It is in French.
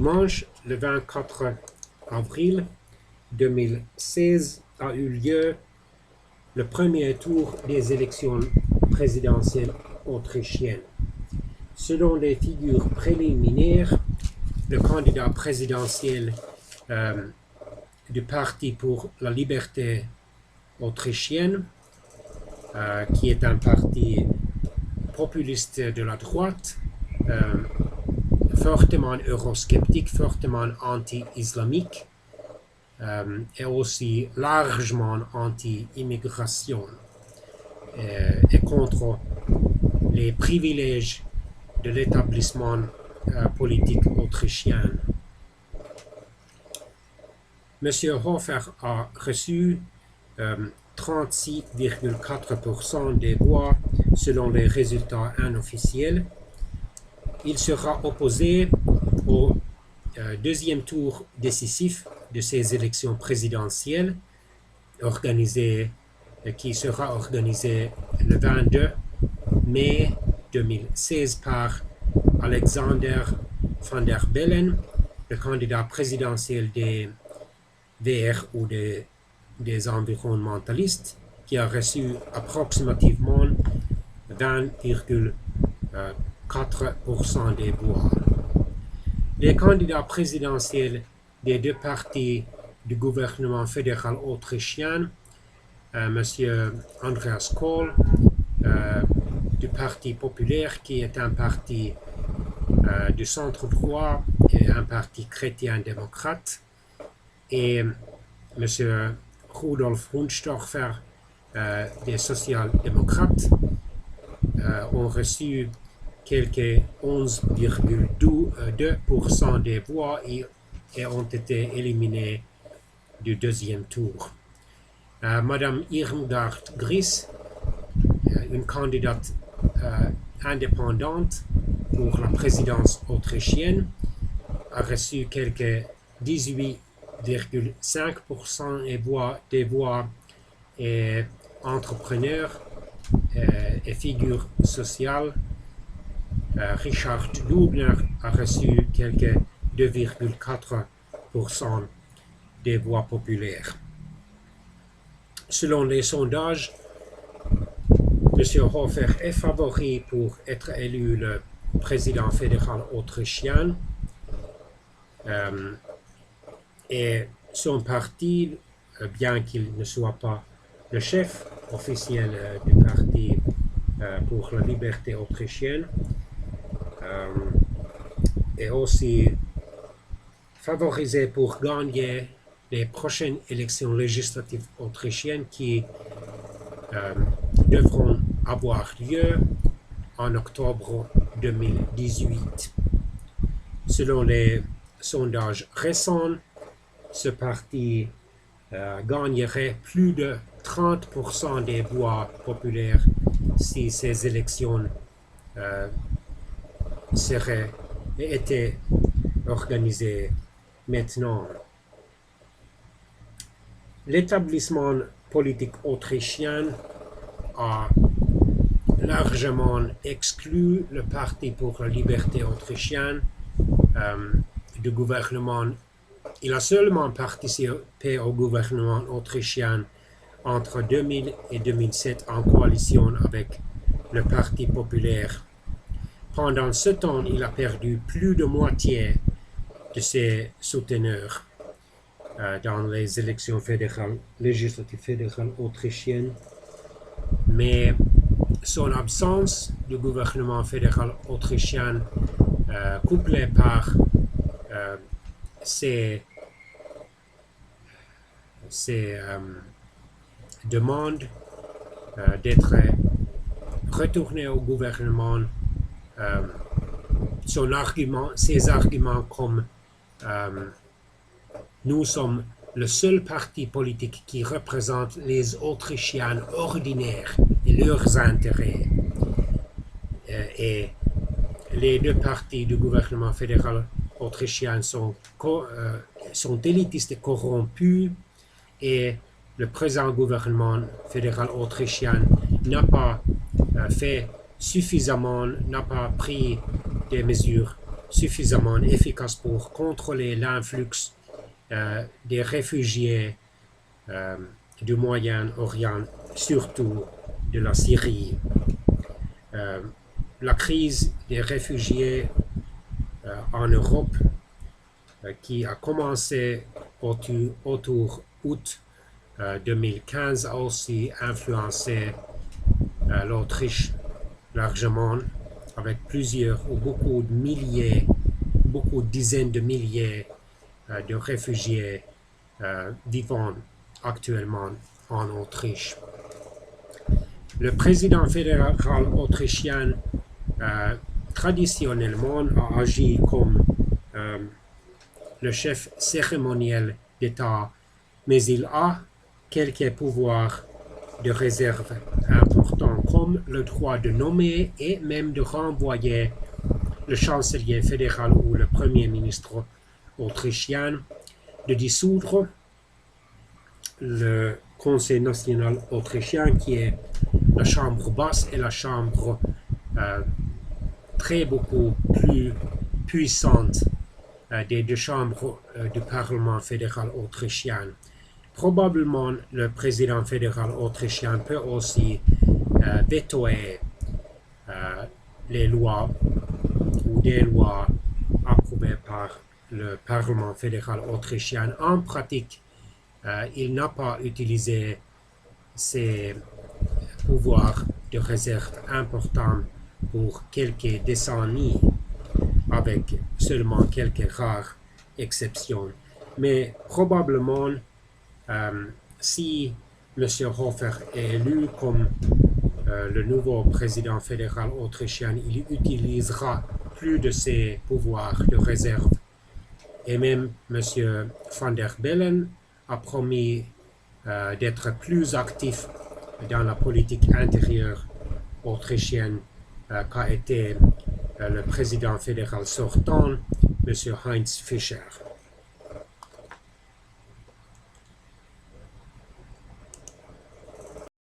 Dimanche, le 24 avril 2016, a eu lieu le premier tour des élections présidentielles autrichiennes. Selon les figures préliminaires, le candidat présidentiel du Parti pour la liberté autrichienne, qui est un parti populiste de la droite, fortement eurosceptique, fortement anti-islamique et aussi largement anti-immigration et contre les privilèges de l'établissement politique autrichien. M. Hofer a reçu 36,4% des voix selon les résultats inofficiels. Il sera opposé au deuxième tour décisif de ces élections présidentielles qui sera organisé le 22 mai 2016 par Alexander Van der Bellen, le candidat présidentiel des Verts ou des environnementalistes, qui a reçu approximativement 20,4% des voix. Les candidats présidentiels des deux partis du gouvernement fédéral autrichien, M. Andreas Kohl, du Parti populaire, qui est un parti du centre-droit et un parti chrétien-démocrate, et M. Rudolf Hundstorfer des social-démocrates ont reçu quelques 11,2% des voix et ont été éliminés du deuxième tour. Madame Irmgard Gries, une candidate indépendante pour la présidence autrichienne, a reçu quelques 18,5% des voix, et entrepreneur et figure sociale Richard Lugner a reçu quelques 2,4% des voix populaires. Selon les sondages, M. Hofer est favori pour être élu le président fédéral autrichien, et son parti, bien qu'il ne soit pas le chef officiel du Parti pour la liberté autrichienne, est aussi favorisé pour gagner les prochaines élections législatives autrichiennes qui devront avoir lieu en octobre 2018. Selon les sondages récents, ce parti gagnerait plus de 30% des voix populaires si ces élections étaient organisées maintenant. L'établissement politique autrichien a largement exclu le Parti pour la liberté autrichienne du gouvernement. Il a seulement participé au gouvernement autrichien entre 2000 et 2007 en coalition avec le Parti populaire. Pendant ce temps, il a perdu plus de moitié de ses souteneurs dans les élections législatives fédérales autrichiennes, mais son absence du gouvernement fédéral autrichien, couplée par ses demandes d'être retourné au gouvernement, ses arguments comme nous sommes le seul parti politique qui représente les Autrichiens ordinaires et leurs intérêts, et les deux partis du gouvernement fédéral autrichien sont élitistes et corrompus, et le présent gouvernement fédéral autrichien n'a pas fait suffisamment, n'a pas pris des mesures suffisamment efficace pour contrôler l'influx des réfugiés du Moyen-Orient, surtout de la Syrie. La crise des réfugiés en Europe, qui a commencé autour août 2015, a aussi influencé l'Autriche largement, avec plusieurs ou beaucoup de dizaines de milliers de réfugiés vivant actuellement en Autriche. Le président fédéral autrichien traditionnellement a agi comme le chef cérémoniel d'État, mais il a quelques pouvoirs de réserve importants, comme le droit de nommer et même de renvoyer le chancelier fédéral ou le premier ministre autrichien, de dissoudre le Conseil national autrichien, qui est la chambre basse et la chambre beaucoup plus puissante des deux chambres du Parlement fédéral autrichien. Probablement, le président fédéral autrichien peut aussi vetoer les lois ou des lois approuvées par le Parlement fédéral autrichien. En pratique, il n'a pas utilisé ses pouvoirs de réserve importants pour quelques décennies, avec seulement quelques rares exceptions. Mais probablement, si M. Hofer est élu comme le nouveau président fédéral autrichien, il utilisera plus de ses pouvoirs de réserve. Et même M. Van der Bellen a promis d'être plus actif dans la politique intérieure autrichienne qu'a été le président fédéral sortant, M. Heinz Fischer.